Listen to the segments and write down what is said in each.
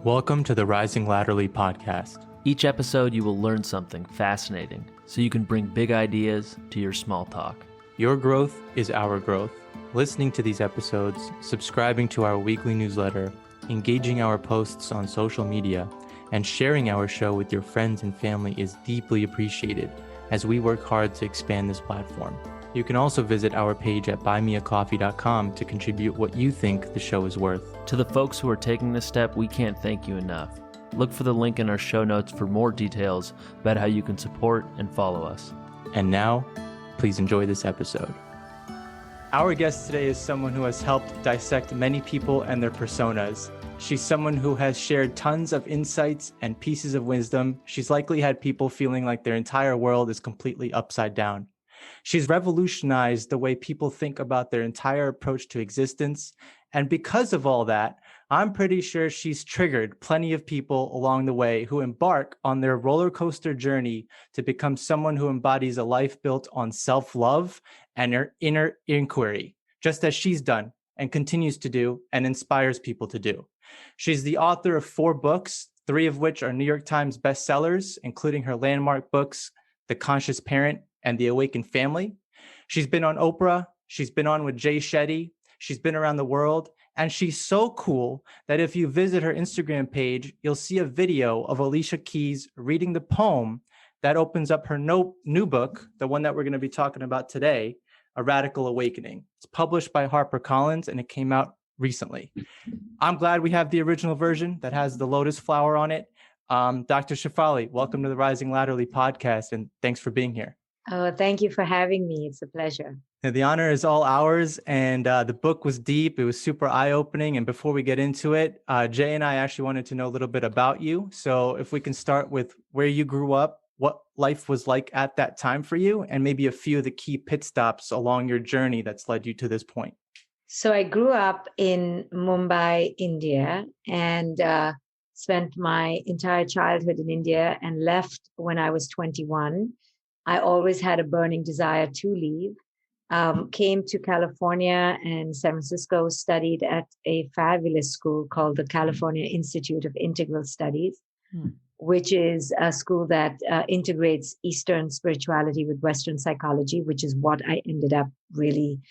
Welcome to the Rising Laterally podcast. Each episode, you will learn something fascinating so you can bring big ideas to your small talk. Your growth is our growth. Listening to these episodes, subscribing to our weekly newsletter, engaging our posts on social media, and sharing our show with your friends and family is deeply appreciated as we work hard to expand this platform. You can also visit our page at buymeacoffee.com to contribute what you think the show is worth. To the folks who are taking this step, we can't thank you enough. Look for the link in our show notes for more details about how you can support and follow us. And now, please enjoy this episode. Our guest today is someone who has helped dissect many people and their personas. She's someone who has shared tons of insights and pieces of wisdom. She's likely had people feeling like their entire world is completely upside down. She's revolutionized the way people think about their entire approach to existence. And because of all that, I'm pretty sure she's triggered plenty of people along the way who embark on their roller coaster journey to become someone who embodies a life built on self-love and her inner inquiry, just as she's done and continues to do and inspires people to do. She's the author of 4 books, 3 of which are New York Times bestsellers, including her landmark books, The Conscious Parent and The Awakened Family. She's been on Oprah. She's been on with Jay Shetty. She's been around the world. And she's so cool that if you visit her Instagram page, you'll see a video of Alicia Keys reading the poem that opens up her new book, the one that we're going to be talking about today, A Radical Awakening. It's published by HarperCollins and it came out recently. I'm glad we have the original version that has the lotus flower on it. Dr. Shefali, welcome to the Rising Laterally podcast, and thanks for being here. Oh, thank you for having me. It's a pleasure. Now, the honor is all ours, and the book was deep. It was super eye-opening. And before we get into it, Jay and I actually wanted to know a little bit about you. So if we can start with where you grew up, what life was like at that time for you, and maybe a few of the key pit stops along your journey that's led you to this point. So I grew up in Mumbai, India, and spent my entire childhood in India and left when I was 21. I always had a burning desire to leave. Came to California and San Francisco, studied at a fabulous school called the California Institute of Integral Studies, which is a school that integrates Eastern spirituality with Western psychology, which is what I ended up really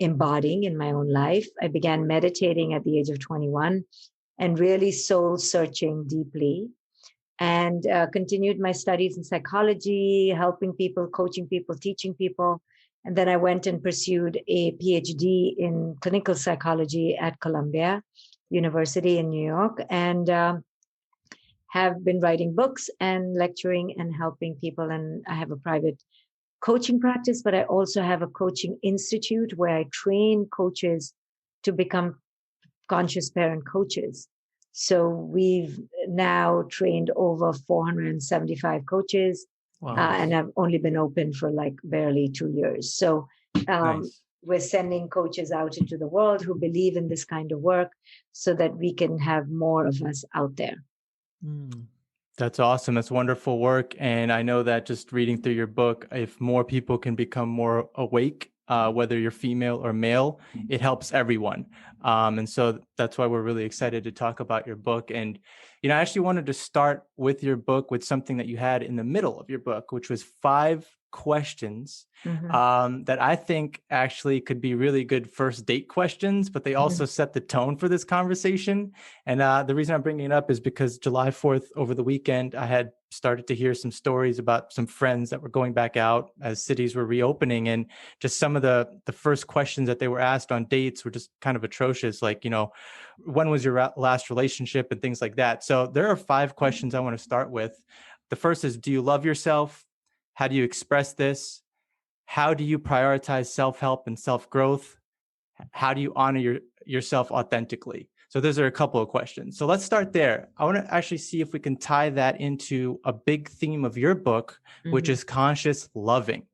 embodying in my own life. I began meditating at the age of 21 and really soul searching deeply, and continued my studies in psychology, helping people, coaching people, teaching people. And then I went and pursued a PhD in clinical psychology at Columbia University in New York, and have been writing books and lecturing and helping people. And I have a private coaching practice, but I also have a coaching institute where I train coaches to become conscious parent coaches. So we've now trained over 475 coaches. Wow. And I've only been open for like barely 2 years. So Nice. We're sending coaches out into the world who believe in this kind of work so that we can have more of us out there. That's awesome. That's wonderful work. And I know that just reading through your book, if more people can become more awake, whether you're female or male, it helps everyone. And so that's why we're really excited to talk about your book. And, I actually wanted to start with your book with something that you had in the middle of your book, which was 5 questions that I think actually could be really good first date questions, but they also set the tone for this conversation. And the reason I'm bringing it up is because July 4th, over the weekend, I had started to hear some stories about some friends that were going back out as cities were reopening. And just some of the first questions that they were asked on dates were just kind of atrocious. Like, when was your last relationship and things like that. So there are 5 questions I want to start with. The first is, do you love yourself? How do you express this? How do you prioritize self-help and self-growth? How do you honor yourself authentically? So those are a couple of questions. So let's start there. I want to actually see if we can tie that into a big theme of your book, which is conscious loving.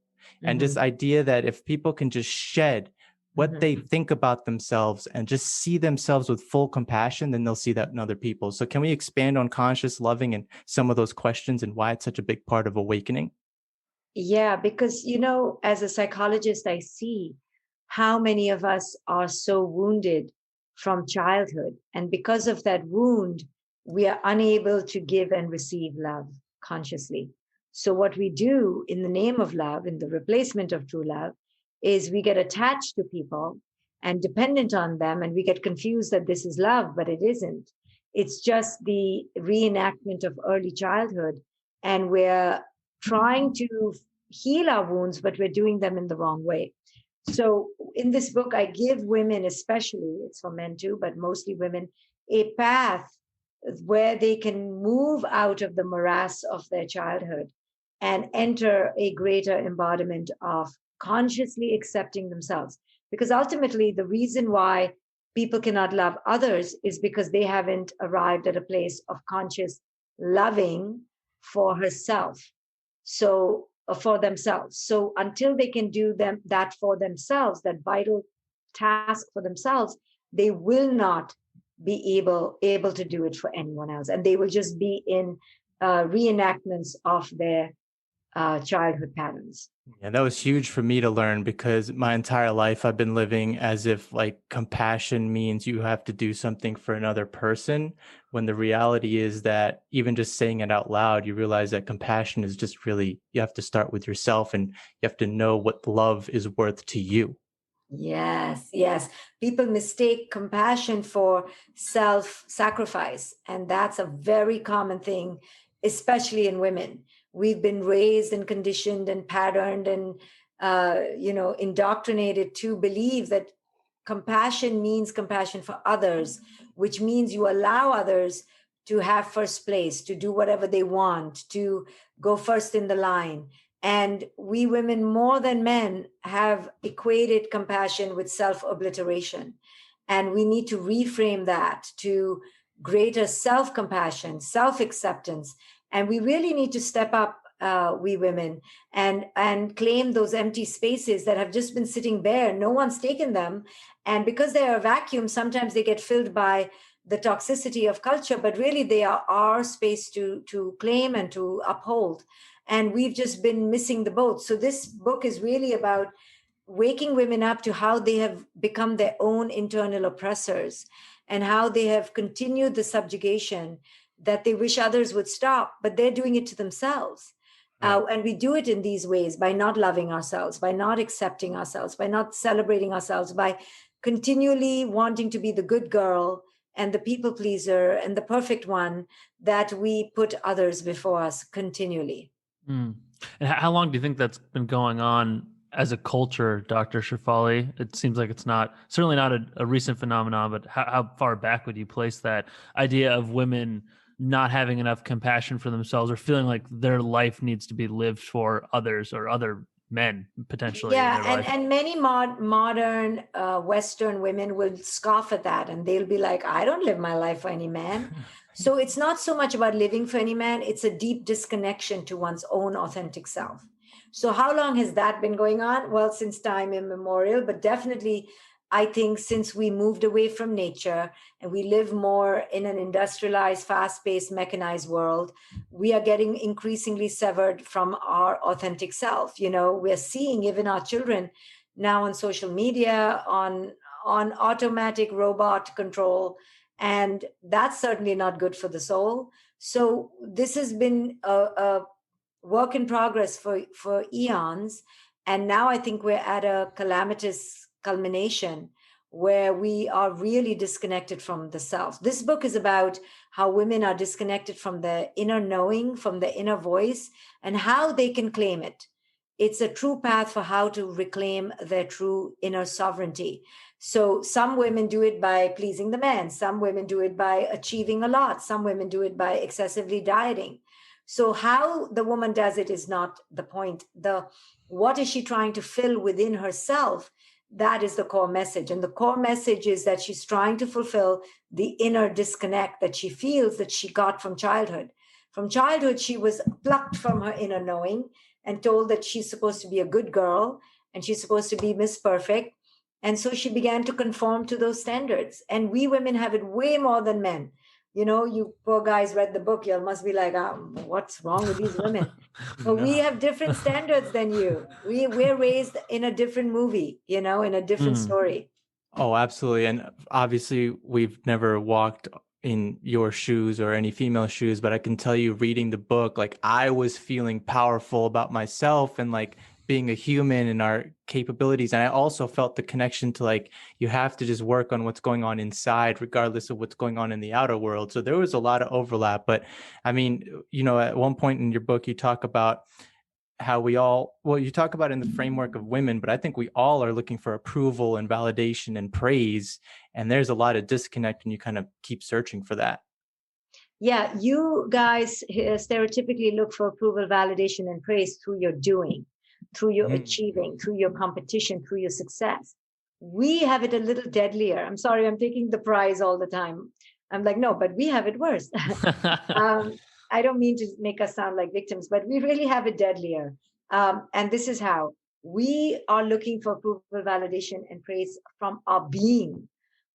And this idea that if people can just shed what they think about themselves and just see themselves with full compassion, then they'll see that in other people. So can we expand on conscious loving and some of those questions and why it's such a big part of awakening? Yeah, because, as a psychologist, I see how many of us are so wounded from childhood. And because of that wound, we are unable to give and receive love consciously. So, what we do in the name of love, in the replacement of true love, is we get attached to people and dependent on them, and we get confused that this is love, but it isn't. It's just the reenactment of early childhood, and we're trying to heal our wounds, but we're doing them in the wrong way. So, in this book, I give women, especially, it's for men too, but mostly women, a path where they can move out of the morass of their childhood and enter a greater embodiment of consciously accepting themselves. Because ultimately, the reason why people cannot love others is because they haven't arrived at a place of conscious loving for herself. So, for themselves. So, until they can do that for themselves, that vital task for themselves, they will not be able to do it for anyone else, and they will just be in reenactments of their childhood patterns. Yeah, that was huge for me to learn because my entire life I've been living as if like compassion means you have to do something for another person, when the reality is that even just saying it out loud, you realize that compassion is just really, you have to start with yourself and you have to know what love is worth to you. Yes, yes. People mistake compassion for self-sacrifice, and that's a very common thing, especially in women. We've been raised and conditioned and patterned and indoctrinated to believe that compassion means compassion for others, which means you allow others to have first place, to do whatever they want, to go first in the line. And we women, more than men, have equated compassion with self obliteration. And we need to reframe that to greater self compassion, self acceptance. And we really need to step up, we women, and claim those empty spaces that have just been sitting bare. No one's taken them. And because they are a vacuum, sometimes they get filled by the toxicity of culture, but really they are our space to claim and to uphold. And we've just been missing the boat. So this book is really about waking women up to how they have become their own internal oppressors and how they have continued the subjugation that they wish others would stop, but they're doing it to themselves. Right. And we do it in these ways by not loving ourselves, by not accepting ourselves, by not celebrating ourselves, by continually wanting to be the good girl and the people pleaser and the perfect one, that we put others before us continually. Mm. And how long do you think that's been going on as a culture, Dr. Shefali? It seems like it's not, certainly not a recent phenomenon, but how far back would you place that idea of women not having enough compassion for themselves or feeling like their life needs to be lived for others or other men potentially in Yeah, their life? and many modern Western women will scoff at that, and they'll be like, "I don't live my life for any man." So it's not so much about living for any man; it's a deep disconnection to one's own authentic self. So how long has that been going on? Well, since time immemorial, but definitely, I think since we moved away from nature and we live more in an industrialized, fast-paced, mechanized world, we are getting increasingly severed from our authentic self. We're seeing even our children now on social media, on automatic robot control, and that's certainly not good for the soul. So this has been a work in progress for eons, and now I think we're at a calamitous culmination where we are really disconnected from the self. This book is about how women are disconnected from their inner knowing, from their inner voice, and how they can claim it. It's a true path for how to reclaim their true inner sovereignty. So some women do it by pleasing the man, some women do it by achieving a lot, some women do it by excessively dieting. So how the woman does it is not the point. What is she trying to fill within herself? That is the core message. And the core message is that she's trying to fulfill the inner disconnect that she feels that she got from childhood. From childhood, she was plucked from her inner knowing and told that she's supposed to be a good girl and she's supposed to be Miss Perfect. And so she began to conform to those standards. And we women have it way more than men. You poor guys read the book, you must be like, what's wrong with these women? But we No. have different standards than you. We're raised in a different movie, in a different Mm. story. Oh, absolutely. And obviously, we've never walked in your shoes or any female shoes, but I can tell you reading the book, like I was feeling powerful about myself and like being a human and our capabilities. And I also felt the connection to like, you have to just work on what's going on inside, regardless of what's going on in the outer world. So there was a lot of overlap. But I mean, at one point in your book, you talk about how you talk about in the framework of women, but I think we all are looking for approval and validation and praise. And there's a lot of disconnect and you kind of keep searching for that. Yeah, you guys stereotypically look for approval, validation, and praise through your doing, through your achieving, through your competition, through your success. We have it a little deadlier. I'm sorry, I'm taking the prize all the time. I'm like, no, but we have it worse. I don't mean to make us sound like victims, but we really have it deadlier. And this is how we are looking for approval, validation, and praise from our being.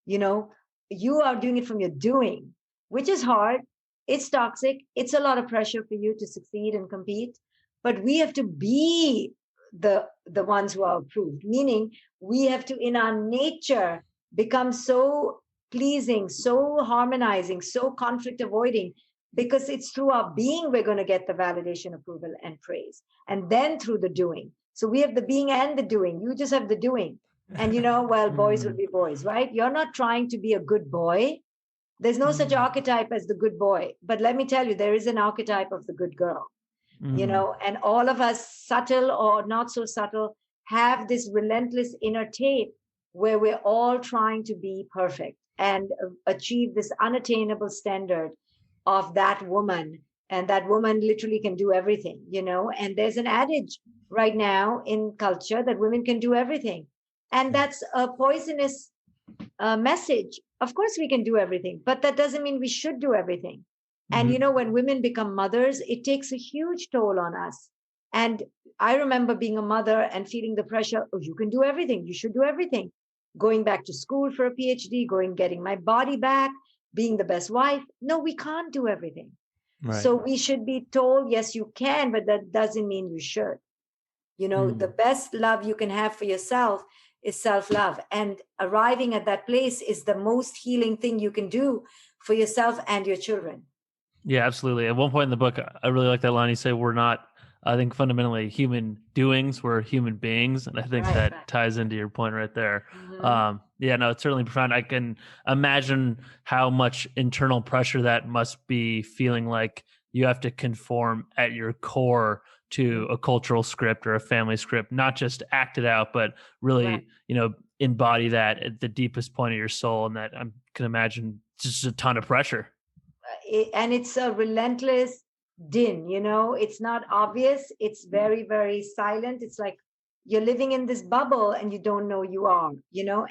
You are doing it from your doing, which is hard. It's toxic. It's a lot of pressure for you to succeed and compete. But we have to be the ones who are approved, meaning we have to, in our nature, become so pleasing, so harmonizing, so conflict avoiding, because it's through our being we're going to get the validation, approval, and praise. And then through the doing. So we have the being and the doing. You just have the doing. And boys will be boys, right? You're not trying to be a good boy. There's no such archetype as the good boy. But let me tell you, there is an archetype of the good girl. And all of us, subtle or not so subtle, have this relentless inner tape where we're all trying to be perfect and achieve this unattainable standard of that woman. And that woman literally can do everything, and there's an adage right now in culture that women can do everything. And that's a poisonous message. Of course we can do everything, but that doesn't mean we should do everything. And when women become mothers, it takes a huge toll on us. And I remember being a mother and feeling the pressure, oh, you can do everything, you should do everything. Going back to school for a PhD, getting my body back, being the best wife. No, we can't do everything. Right. So we should be told, yes, you can, but that doesn't mean you should. The best love you can have for yourself is self-love. And arriving at that place is the most healing thing you can do for yourself and your children. Yeah, absolutely. At one point in the book, I really like that line. You say we're not, I think, fundamentally human doings, we're human beings. And I think that ties into your point right there. It's certainly profound. I can imagine how much internal pressure that must be, feeling like you have to conform at your core to a cultural script or a family script, not just act it out, but really, embody that at the deepest point of your soul. And that I can imagine just a ton of pressure. And it's a relentless din, it's not obvious. It's very, very silent. It's like you're living in this bubble and you don't know you are,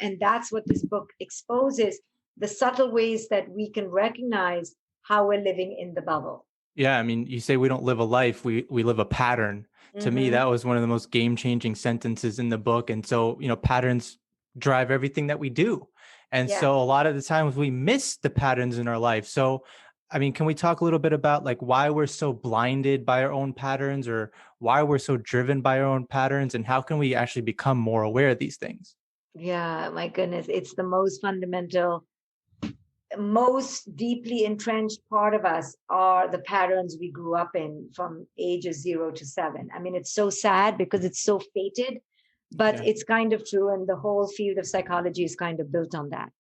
and that's what this book exposes, the subtle ways that we can recognize how we're living in the bubble. Yeah. I mean, you say we don't live a life, we live a pattern. To me, that was one of the most game-changing sentences in the book. And so, patterns drive everything that we do. And so a lot of the times we miss the patterns in our life. So, I mean, can we talk a little bit about like why we're so blinded by our own patterns, or why we're so driven by our own patterns, and how can we actually become more aware of these things? Yeah, my goodness. It's the most fundamental, most deeply entrenched part of us are the patterns we grew up in from ages 0 to 7. I mean, it's so sad because it's so fated, but it's kind of true. And the whole field of psychology is kind of built on that.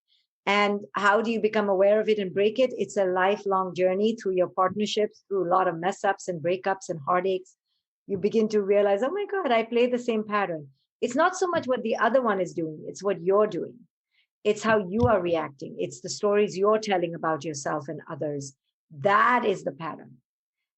And how do you become aware of it and break it? It's a lifelong journey through your partnerships, through a lot of mess ups and breakups and heartaches. You begin to realize, oh my God, I play the same pattern. It's not so much what the other one is doing, it's what you're doing. It's how you are reacting. It's the stories you're telling about yourself and others. That is the pattern.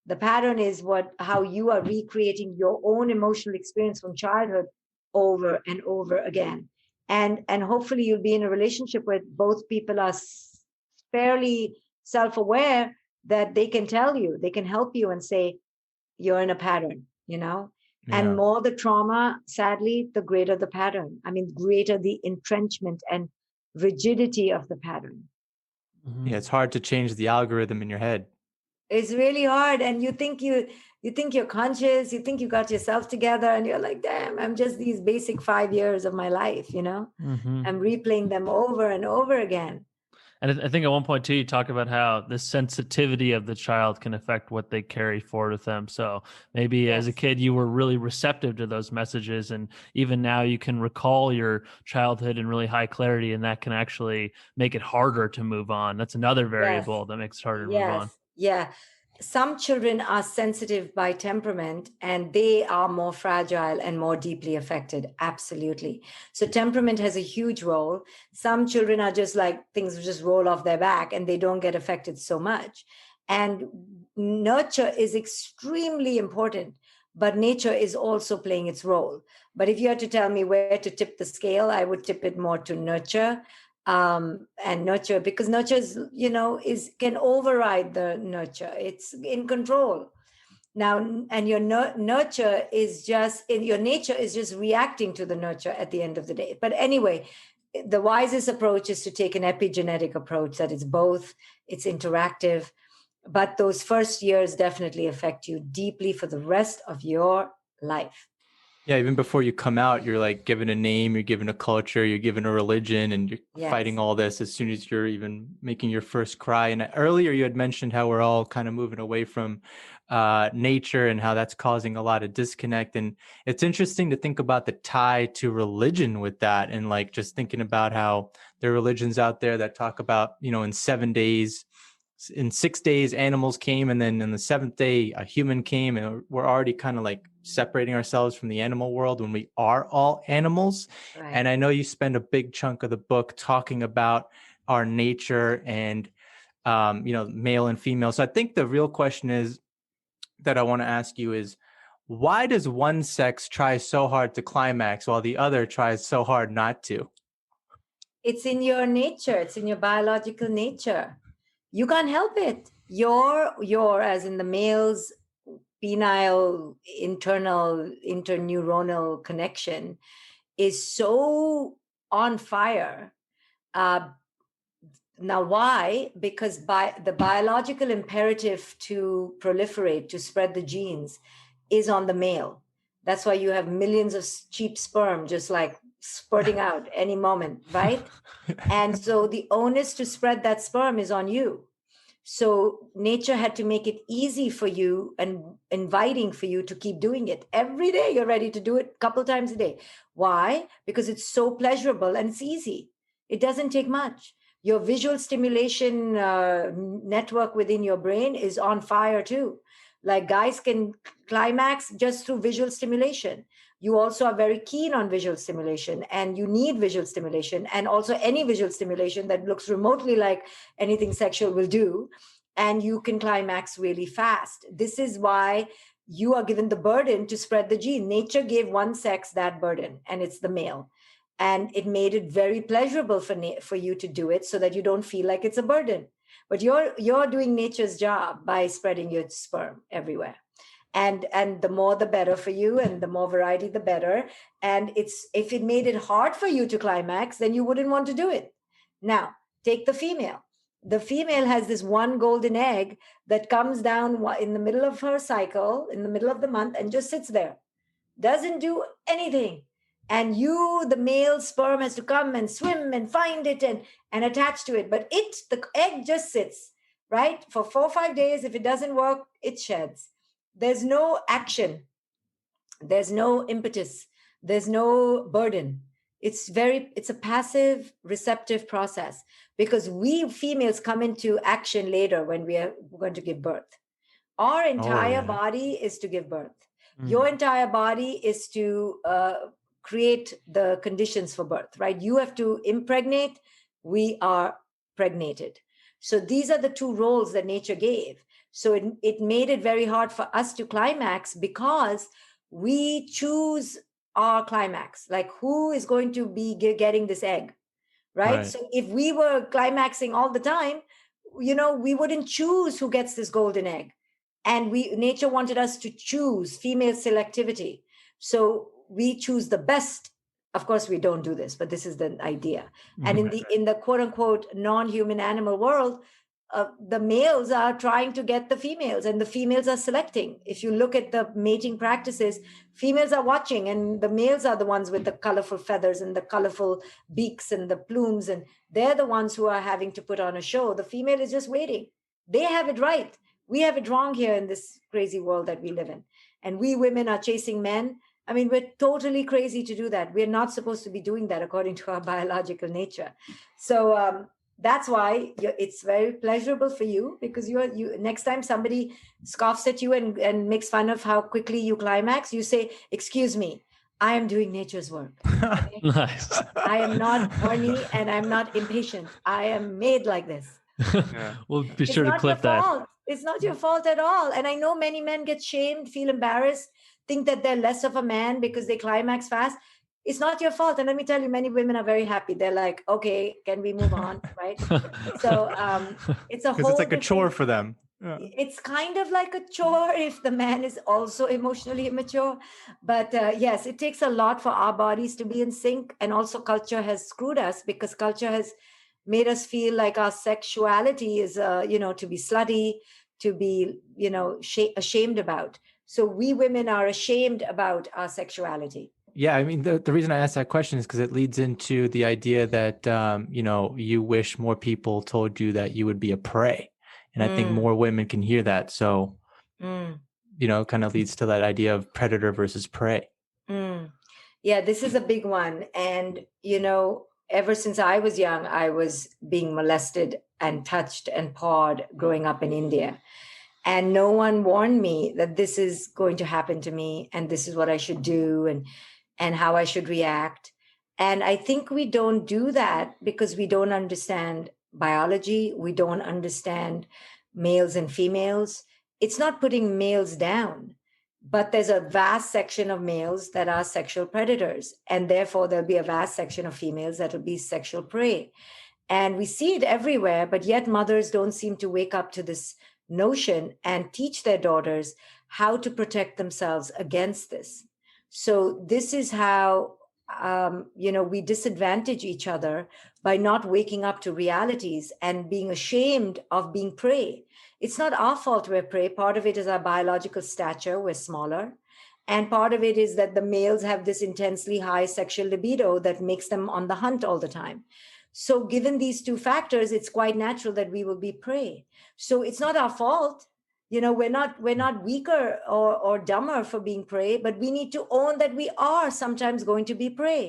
The pattern is how you are recreating your own emotional experience from childhood over and over again. And hopefully you'll be in a relationship where both people are fairly self-aware that they can tell you, they can help you and say, you're in a pattern, and more the trauma, sadly, the greater the pattern. I mean, greater the entrenchment and rigidity of the pattern. Yeah, it's hard to change the algorithm in your head. It's really hard. And you think you're conscious, you think you got yourself together, and you're like, damn, I'm just these basic 5 years of my life, I'm replaying them over and over again. And I think at one point too, you talk about how the sensitivity of the child can affect what they carry forward with them. So maybe as a Yes. kid, you were really receptive to those messages. And even now you can recall your childhood in really high clarity, and that can actually make it harder to move on. That's another Yes. variable that makes it harder to move on. Yes. Yeah. Some children are sensitive by temperament and they are more fragile and more deeply affected. Absolutely. So temperament has a huge role. Some children are just like things just roll off their back and they don't get affected so much. And nurture is extremely important, but nature is also playing its role. But if you had to tell me where to tip the scale, I would tip it more to nurture, and nurture, because nurture is, is can override the nurture. It's in control now, and your nurture is just in your nature is just reacting to the nurture at the end of the day. But anyway, the wisest approach is to take an epigenetic approach, that it's both, it's interactive, but those first years definitely affect you deeply for the rest of your life. Yeah, even before you come out, you're like given a name, you're given a culture, you're given a religion, and you're fighting Yes. all this as soon as you're even making your first cry. And earlier you had mentioned how we're all kind of moving away from nature and how that's causing a lot of disconnect. And it's interesting to think about the tie to religion with that, and like just thinking about how there are religions out there that talk about, in 7 days, in 6 days animals came, and then in the seventh day a human came, and we're already kind of like separating ourselves from the animal world when we are all animals. Right. And I know you spend a big chunk of the book talking about our nature and male and female. So I think the real question is that I want to ask you is, why does one sex try so hard to climax while the other tries so hard not to? It's in your nature, it's in your biological nature. You can't help it. Your as in the male's penile internal interneuronal connection is so on fire. Uh, Now, why? Because by the biological imperative to proliferate, to spread the genes, is on the male. That's why you have millions of cheap sperm just like spurting out any moment, right? And so the onus to spread that sperm is on you. So nature had to make it easy for you and inviting for you to keep doing it every day. You're ready to do it a couple times a day. Why? Because it's so pleasurable and it's easy. It doesn't take much. Your visual stimulation network within your brain is on fire too. Like guys can climax just through visual stimulation. You also are very keen on visual stimulation and you need visual stimulation, and also any visual stimulation that looks remotely like anything sexual will do. And you can climax really fast. This is why you are given the burden to spread the gene. Nature gave one sex that burden, and it's the male. And it made it very pleasurable for you to do it so that you don't feel like it's a burden. But you're doing nature's job by spreading your sperm everywhere. And the more the better for you, and the more variety the better. And it's if it made it hard for you to climax, then you wouldn't want to do it. Now take the female. The female has this one golden egg that comes down in the middle of her cycle, in the middle of the month, and just sits there, doesn't do anything. And you, the male sperm, has to come and swim and find it and attach to it, but the egg just sits, right, for 4 or 5 days. If it doesn't work, it sheds. There's no action, there's no impetus, there's no burden. It's a passive receptive process, because we females come into action later when we are going to give birth. Our entire body is to give birth. Your entire body is to create the conditions for birth, right? You have to impregnate, we are pregnated. So these are the two roles that nature gave. So it made it very hard for us to climax, because we choose our climax. Like, who is going to be getting this egg, right? So if we were climaxing all the time, we wouldn't choose who gets this golden egg. And nature wanted us to choose female selectivity. So we choose the best. Of course, we don't do this, but this is the idea. And in the quote unquote non-human animal world, the males are trying to get the females, and the females are selecting. If you look at the mating practices, females are watching, and the males are the ones with the colorful feathers and the colorful beaks and the plumes, and they're the ones who are having to put on a show. The female is just waiting. They have it right. We have it wrong here in this crazy world that we live in. And we women are chasing men. I mean, we're totally crazy to do that. We're not supposed to be doing that according to our biological nature. So that's why it's very pleasurable for you, because you next time somebody scoffs at you and makes fun of how quickly you climax, you say, "Excuse me, I am doing nature's work. Okay? Nice. I am not horny and I'm not impatient. I am made like this." Yeah. We'll be sure to clip that. Fault. It's not your fault at all. And I know many men get shamed, feel embarrassed, think that they're less of a man because they climax fast. It's not your fault. And let me tell you, many women are very happy. They're like, okay, can we move on? Right. So it's a whole, it's like a chore for them. Yeah. It's kind of like a chore if the man is also emotionally immature. But yes, it takes a lot for our bodies to be in sync. And also culture has screwed us, because culture has made us feel like our sexuality is, to be slutty, to be, ashamed about. So we women are ashamed about our sexuality. Yeah, I mean, the reason I asked that question is because it leads into the idea that, you wish more people told you that you would be a prey. And I think more women can hear that. So, it kind of leads to that idea of predator versus prey. Yeah, this is a big one. And, ever since I was young, I was being molested and touched and pawed growing up in India. And no one warned me that this is going to happen to me and this is what I should do and how I should react. And I think we don't do that because we don't understand biology. We don't understand males and females. It's not putting males down, but there's a vast section of males that are sexual predators. And therefore, there'll be a vast section of females that will be sexual prey. And we see it everywhere, but yet mothers don't seem to wake up to this notion and teach their daughters how to protect themselves against this. So this is how, we disadvantage each other by not waking up to realities and being ashamed of being prey. It's not our fault we're prey. Part of it is our biological stature. We're smaller. And part of it is that the males have this intensely high sexual libido that makes them on the hunt all the time. So given these two factors, it's quite natural that we will be prey. So it's not our fault. We're not weaker or dumber for being prey, but we need to own that we are sometimes going to be prey.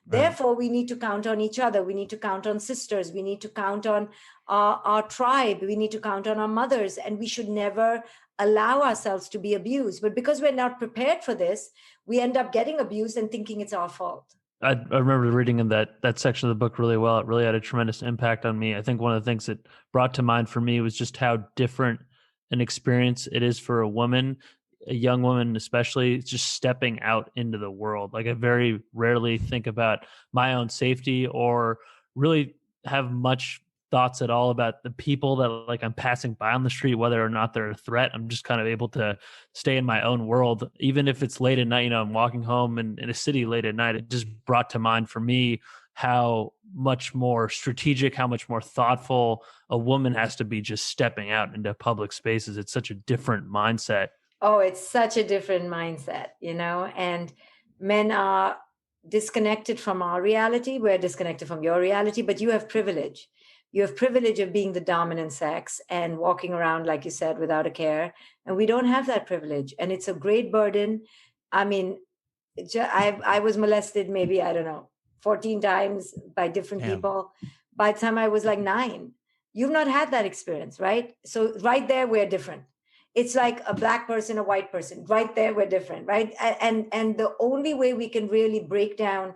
Right. Therefore, we need to count on each other. We need to count on sisters. We need to count on our tribe. We need to count on our mothers. And we should never allow ourselves to be abused. But because we're not prepared for this, we end up getting abused and thinking it's our fault. I remember reading in that section of the book really well. It really had a tremendous impact on me. I think one of the things that brought to mind for me was just how different an experience it is for a woman, a young woman especially, just stepping out into the world. Like I very rarely think about my own safety or really have much thoughts at all about the people that like I'm passing by on the street, whether or not they're a threat. I'm just kind of able to stay in my own world. Even if it's late at night, I'm walking home in a city late at night, it just brought to mind for me how much more strategic, how much more thoughtful a woman has to be just stepping out into public spaces. It's such a different mindset. Oh, it's such a different mindset, and men are disconnected from our reality. We're disconnected from your reality, but you have privilege. You have privilege of being the dominant sex and walking around, like you said, without a care. And we don't have that privilege. And it's a great burden. I mean, I was molested maybe, 14 times by different people. By the time I was like 9, you've not had that experience, right? So right there, we're different. It's like a black person, a white person. Right there, we're different, right? And the only way we can really break down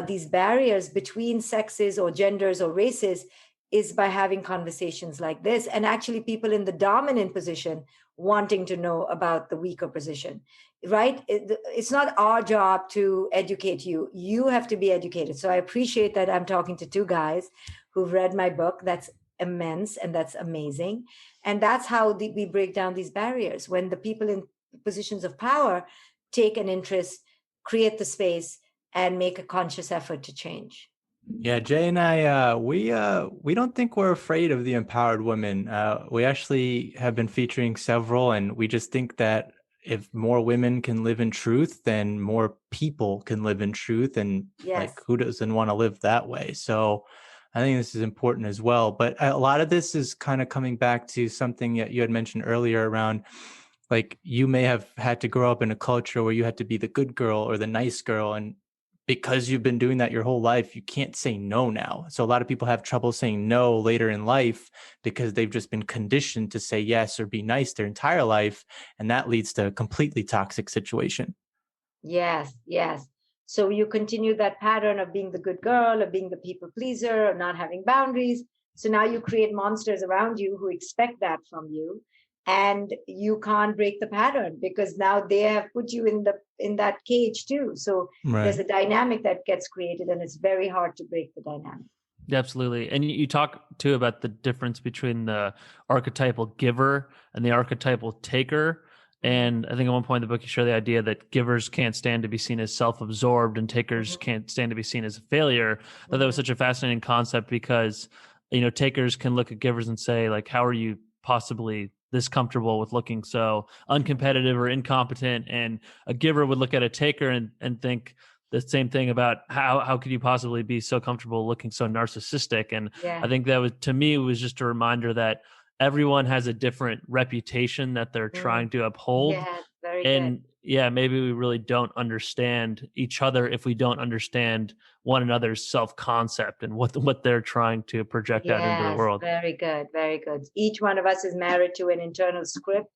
these barriers between sexes or genders or races is by having conversations like this. And actually people in the dominant position wanting to know about the weaker position, right? It's not our job to educate you. You have to be educated. So I appreciate that I'm talking to 2 guys who've read my book. That's immense and that's amazing. And that's how we break down these barriers. When the people in positions of power take an interest, create the space, and make a conscious effort to change. Yeah, Jay and I, we don't think we're afraid of the empowered women. We actually have been featuring several, and we just think that if more women can live in truth, then more people can live in truth, and like Yes. who doesn't want to live that way? So I think this is important as well. But a lot of this is kind of coming back to something that you had mentioned earlier around like you may have had to grow up in a culture where you had to be the good girl or the nice girl, and because you've been doing that your whole life, you can't say no now. So a lot of people have trouble saying no later in life because they've just been conditioned to say yes or be nice their entire life, and that leads to a completely toxic situation. Yes, yes. So you continue that pattern of being the good girl, of being the people pleaser, of not having boundaries. So now you create monsters around you who expect that from you, and you can't break the pattern because now they have put you in that cage too. So there's Right. a dynamic that gets created, and it's very hard to break the dynamic. Yeah, absolutely. And you talk too about the difference between the archetypal giver and the archetypal taker. Mhm, And I think at one point in the book, you share the idea that givers can't stand to be seen as self absorbed and takers mhm, can't stand to be seen as a failure. I thought that was mhm. such a fascinating concept because, takers can look at givers and say, like, how are you possibly this comfortable with looking so uncompetitive or incompetent? And a giver would look at a taker and think, the same thing about how could you possibly be so comfortable looking so narcissistic. And I Yeah, think that was, to me, it was just a reminder that everyone has a different reputation that they're mm, trying to uphold. yes, very good. And yeah, maybe we really don't understand each other if we don't understand one another's self-concept and what they're trying to project out into the Yes, world. very good, very good. Each one of us is married to an internal script.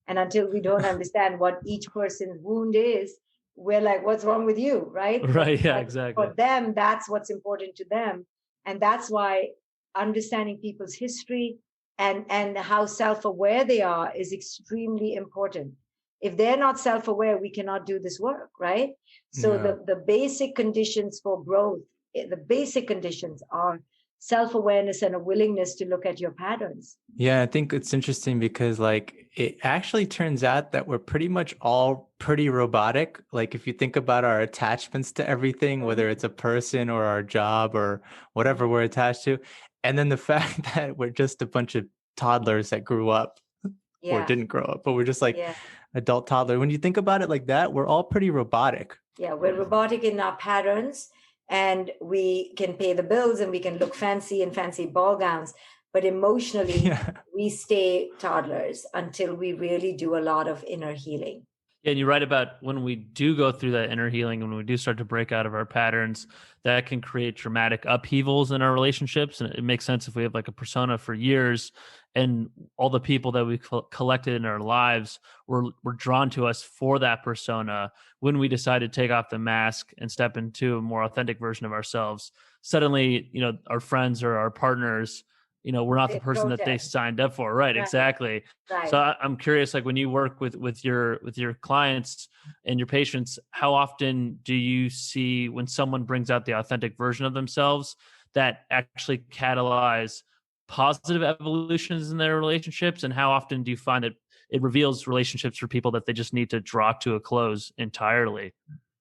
And until we don't understand what each person's wound is, we're like, what's wrong with you? Right. Right, yeah, But exactly. for them, that's what's important to them. And that's why understanding people's history and how self-aware they are is extremely important. If they're not self-aware, we cannot do this work, right? So Yeah. the basic conditions for growth, the basic conditions are self-awareness and a willingness to look at your patterns. Yeah, I think it's interesting because like it actually turns out that we're pretty much all pretty robotic. Like if you think about our attachments to everything, whether Mhm, it's a person or our job or whatever mhm. we're attached to, and then the fact that we're just a bunch of toddlers that grew up or Yeah, didn't grow up, but we're just like yeah, adult toddler. When you think about it like that, we're all pretty robotic. yeah. We're robotic in our patterns, and we can pay the bills and we can look fancy in fancy ball gowns, but emotionally, Yeah. we stay toddlers until we really do a lot of inner healing. Yeah, and you're right about when we do go through that inner healing, when we do start to break out of our patterns, that can create dramatic upheavals in our relationships. And it makes sense if we have like a persona for years and all the people that we collected in our lives were drawn to us for that persona. When we decide to take off the mask and step into a more authentic version of ourselves, suddenly, our friends or our partners, we're not the They person that they protest. signed up for. Right. Right, Exactly. So right. I'm curious, like when you work with your clients and your patients, how often do you see when someone brings out the authentic version of themselves that actually catalyze positive evolutions in their relationships? And how often do you find that it reveals relationships for people that they just need to draw to a close entirely?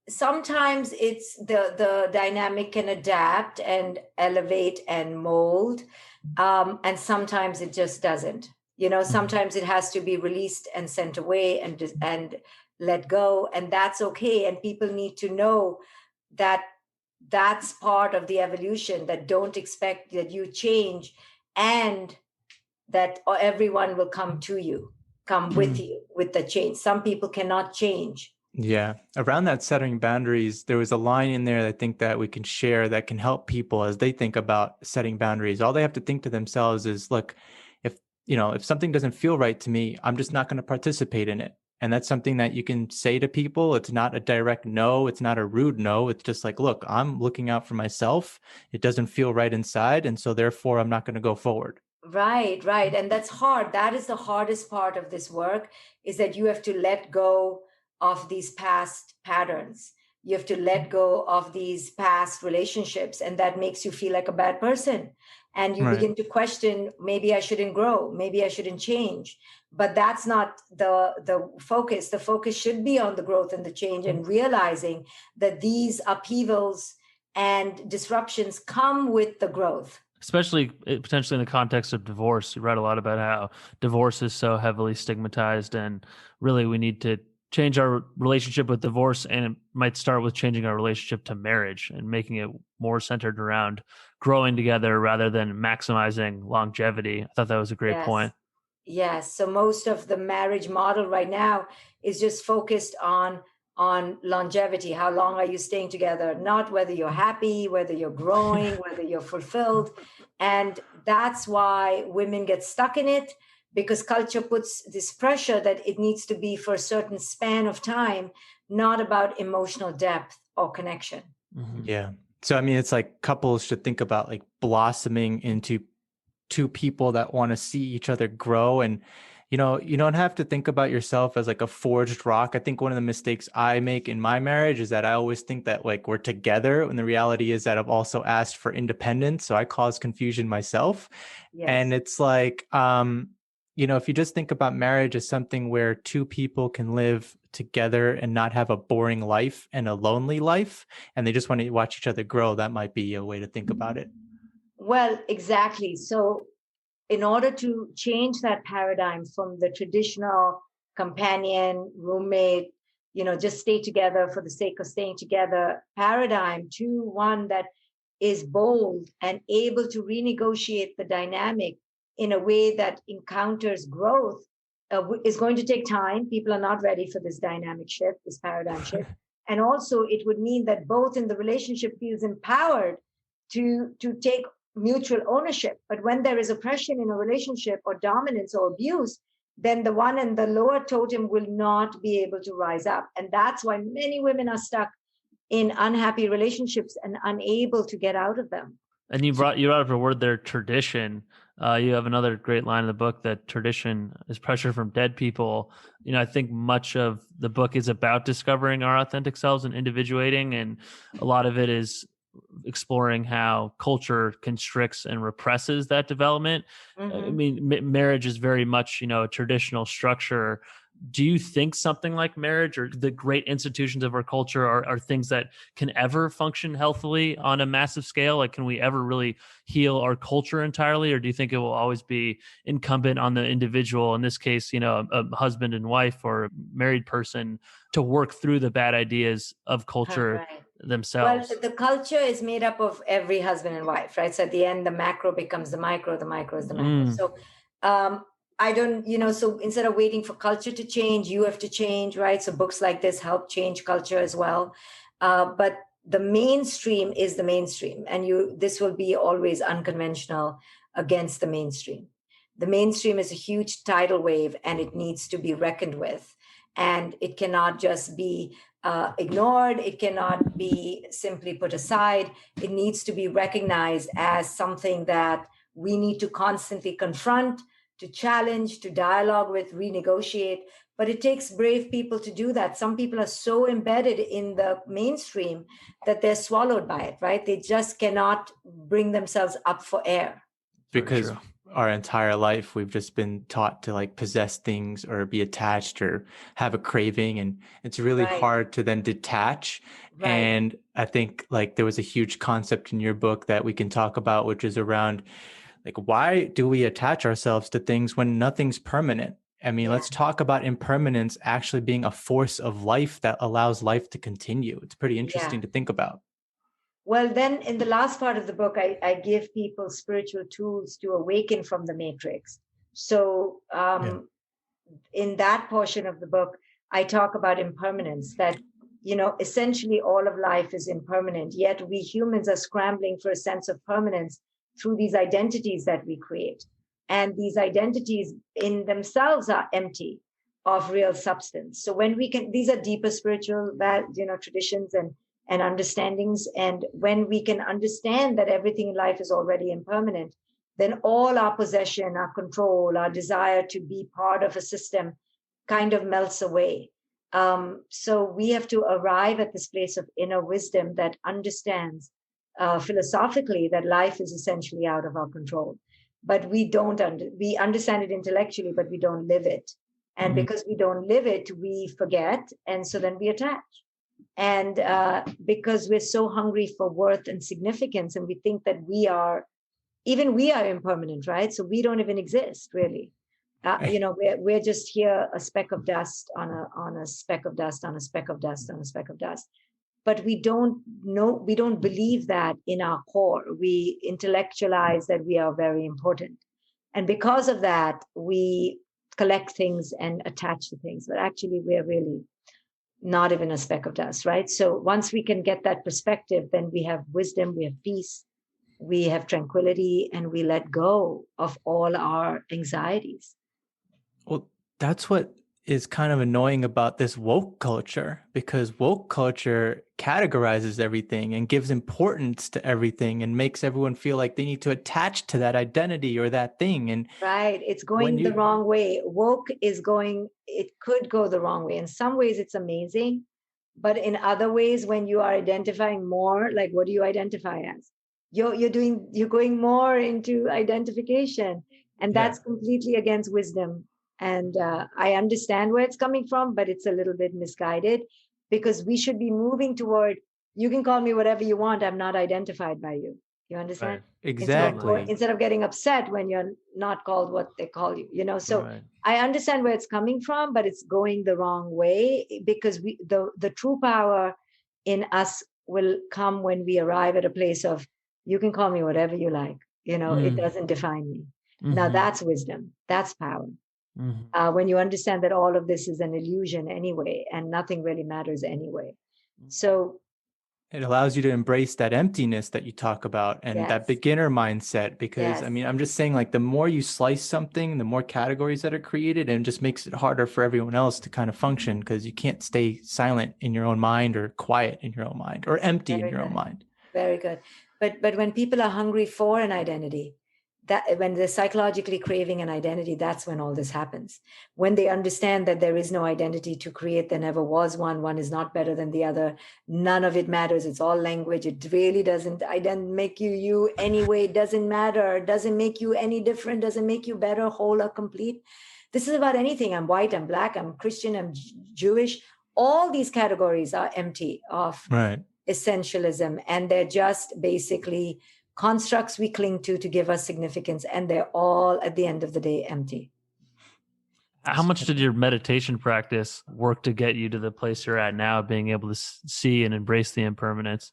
Sometimes it's the dynamic can adapt and elevate and mold, and sometimes it just doesn't. Mhm. Sometimes it has to be released and sent away and let go, and that's okay. And people need to know that that's part of the evolution. That don't expect that you change, and that everyone will come to you, come with Mm. you with the change. Some people cannot change. Yeah. Around that setting boundaries, there was a line in there I think that we can share that can help people as they think about setting boundaries. All they have to think to themselves is, look, if something doesn't feel right to me, I'm just not going to participate in it. And that's something that you can say to people. It's not a direct no. It's not a rude no. It's just like, look, I'm looking out for myself. It doesn't feel right inside. And so therefore, I'm not going to go forward. Right, right. And that's hard. That is the hardest part of this work, is that you have to let go of these past patterns. You have to let go of these past relationships, and that makes you feel like a bad person. And you Right. begin to question, maybe I shouldn't grow, maybe I shouldn't change. But that's not the focus. The focus should be on the growth and the change, and realizing that these upheavals and disruptions come with the growth. Especially potentially in the context of divorce. You read a lot about how divorce is so heavily stigmatized, and really we need to change our relationship with divorce, and it might start with changing our relationship to marriage and making it more centered around growing together rather than maximizing longevity. I thought that was a great point. Yes. So most of the marriage model right now is just focused on longevity. How long are you staying together? Not whether you're happy, whether you're growing, whether you're fulfilled. And that's why women get stuck in it, because culture puts this pressure that it needs to be for a certain span of time, not about emotional depth or connection. Mm-hmm. Yeah. So, I mean, it's like couples should think about like blossoming into two people that want to see each other grow. And, you know, you don't have to think about yourself as like a forged rock. I think one of the mistakes I make in my marriage is that I always think that like we're together, when the reality is that I've also asked for independence. So I cause confusion myself. Yes. And it's like, you know, if you just think about marriage as something where two people can live together and not have a boring life and a lonely life, and they just want to watch each other grow, that might be a way to think about it. Well, exactly. So in order to change that paradigm from the traditional companion, roommate, you know, just stay together for the sake of staying together paradigm to one that is bold and able to renegotiate the dynamic in a way that encounters growth, is going to take time. People are not ready for this dynamic shift, this paradigm shift. And also it would mean that both in the relationship feels empowered to take mutual ownership. But when there is oppression in a relationship or dominance or abuse, then the one in the lower totem will not be able to rise up. And that's why many women are stuck in unhappy relationships and unable to get out of them. And you brought up a word there, tradition. You have another great line in the book that tradition is pressure from dead people. You know, I think much of the book is about discovering our authentic selves and individuating, and a lot of it is exploring how culture constricts and represses that development. Mm-hmm. I mean, marriage is very much, you know, a traditional structure. Do you think something like marriage or the great institutions of our culture are things that can ever function healthily on a massive scale? Like, can we ever really heal our culture entirely? Or do you think it will always be incumbent on the individual, in this case, you know, a husband and wife or a married person, to work through the bad ideas of culture themselves? Well, the culture is made up of every husband and wife, right? So at the end, the macro becomes the micro is the macro. So I don't, you know, so instead of waiting for culture to change, you have to change, right? So books like this help change culture as well. But the mainstream is the mainstream, and this will be always unconventional against the mainstream. The mainstream is a huge tidal wave, and it needs to be reckoned with. And it cannot just be ignored. It cannot be simply put aside. It needs to be recognized as something that we need to constantly confront, to challenge, to dialogue with, renegotiate. But it takes brave people to do that. Some people are so embedded in the mainstream that they're swallowed by it, right? They just cannot bring themselves up for air. Because our entire life we've just been taught to like possess things or be attached or have a craving, and it's really hard to then detach. And I think like there was a huge concept in your book that we can talk about, which is around like, why do we attach ourselves to things when nothing's permanent? I mean, let's talk about impermanence actually being a force of life that allows life to continue. It's pretty interesting to think about. Well, then in the last part of the book, I give people spiritual tools to awaken from the matrix. So in that portion of the book, I talk about impermanence, that, you know, essentially all of life is impermanent, yet we humans are scrambling for a sense of permanence through these identities that we create. And these identities in themselves are empty of real substance. So when we can, these are deeper spiritual, you know, traditions and understandings. And when we can understand that everything in life is already impermanent, then all our possession, our control, our desire to be part of a system kind of melts away. So we have to arrive at this place of inner wisdom that understands philosophically that life is essentially out of our control. But we we understand it intellectually, but we don't live it. And because we don't live it, we forget. And so then we attach. And because we're so hungry for worth and significance, and we think that we are impermanent, right? So we don't even exist, really. We're just here, a speck of dust on a speck of dust on a speck of dust on a speck of dust. But we don't believe that in our core. We intellectualize that we are very important. And because of that, we collect things and attach to things. But actually, we're really not even a speck of dust, right? So once we can get that perspective, then we have wisdom, we have peace, we have tranquility, and we let go of all our anxieties. Well, that's what is kind of annoying about this woke culture, because woke culture categorizes everything and gives importance to everything and makes everyone feel like they need to attach to that identity or that thing. And right, it's going the wrong way. Woke it could go the wrong way. In some ways, it's amazing. But in other ways, when you are identifying more, like, what do you identify as? You're going more into identification, and that's completely against wisdom. And I understand where it's coming from, but it's a little bit misguided, because we should be moving toward, you can call me whatever you want, I'm not identified by you. You understand? Right. Exactly. Instead of getting upset when you're not called what they call you, So right. I understand where it's coming from, but it's going the wrong way, because the true power in us will come when we arrive at a place of, you can call me whatever you like. It doesn't define me. Mm-hmm. Now that's wisdom. That's power. Mm-hmm. When you understand that all of this is an illusion anyway, and nothing really matters anyway. So it allows you to embrace that emptiness that you talk about, and that beginner mindset, because I mean, I'm just saying, like, the more you slice something, the more categories that are created, and it just makes it harder for everyone else to kind of function, because you can't stay silent in your own mind, or quiet in your own mind, or empty in your own mind. Very good. But when people are hungry for an identity, that when they're psychologically craving an identity, that's when all this happens. When they understand that there is no identity to create, there never was one is not better than the other, none of it matters, it's all language, it really doesn't make you anyway, it doesn't matter, it doesn't make you any different, doesn't make you better, whole or complete. This is about anything. I'm white, I'm black, I'm Christian, I'm Jewish. All these categories are empty of essentialism, and they're just basically constructs we cling to give us significance, and they're all, at the end of the day, empty. How much did your meditation practice work to get you to the place you're at now, being able to see and embrace the impermanence?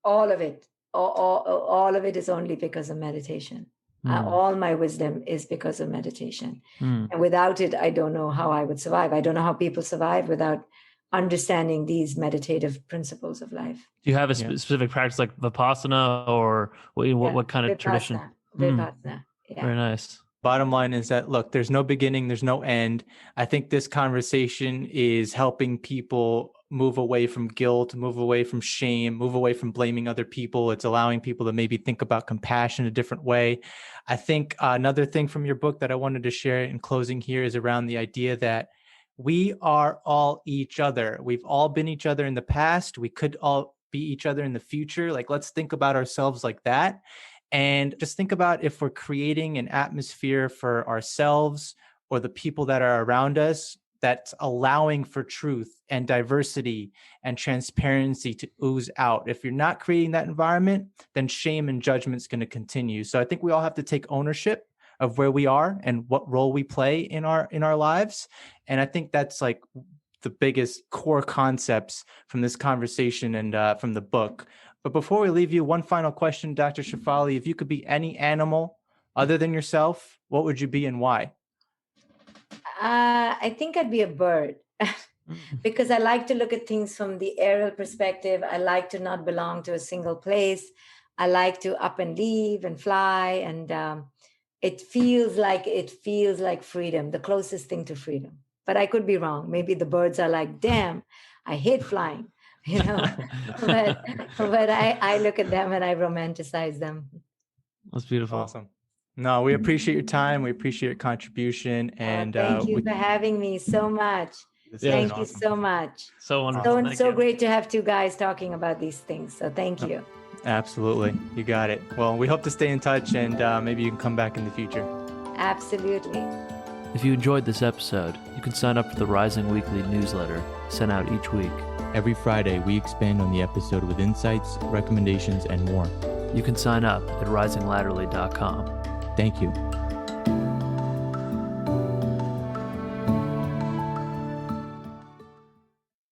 All of it. All of it is only because of meditation. All my wisdom is because of meditation. And without it, I don't know how I would survive. I don't know how people survive without understanding these meditative principles of life. Do you have a specific practice like Vipassana, or what kind of tradition? Vipassana. Yeah. Very nice. Bottom line is that, look, there's no beginning, there's no end. I think this conversation is helping people move away from guilt, move away from shame, move away from blaming other people. It's allowing people to maybe think about compassion a different way. I think another thing from your book that I wanted to share in closing here is around the idea that we are all each other. We've all been each other in the past. We could all be each other in the future. Like, let's think about ourselves like that. And just think about, if we're creating an atmosphere for ourselves or the people that are around us that's allowing for truth and diversity and transparency to ooze out. If you're not creating that environment, then shame and judgment is going to continue. So I think we all have to take ownership of where we are and what role we play in our lives. And I think that's like the biggest core concepts from this conversation and from the book. But before we leave you, one final question, Dr. Shefali. If you could be any animal other than yourself, what would you be and why? I think I'd be a bird. Because I like to look at things from the aerial perspective. I like to not belong to a single place. I like to up and leave and fly, and it feels like freedom, the closest thing to freedom. But I could be wrong. Maybe the birds are like, damn, I hate flying, but I look at them and I romanticize them. That's beautiful. Awesome. No, we appreciate your time. We appreciate your contribution. And thank you for having me so much. Thank you so much. So wonderful. So great to have two guys talking about these things. So thank you. Absolutely. You got it. Well, we hope to stay in touch, and maybe you can come back in the future. Absolutely. If you enjoyed this episode, you can sign up for the Rising Weekly newsletter sent out each week. Every Friday, we expand on the episode with insights, recommendations, and more. You can sign up at risinglaterally.com. Thank you.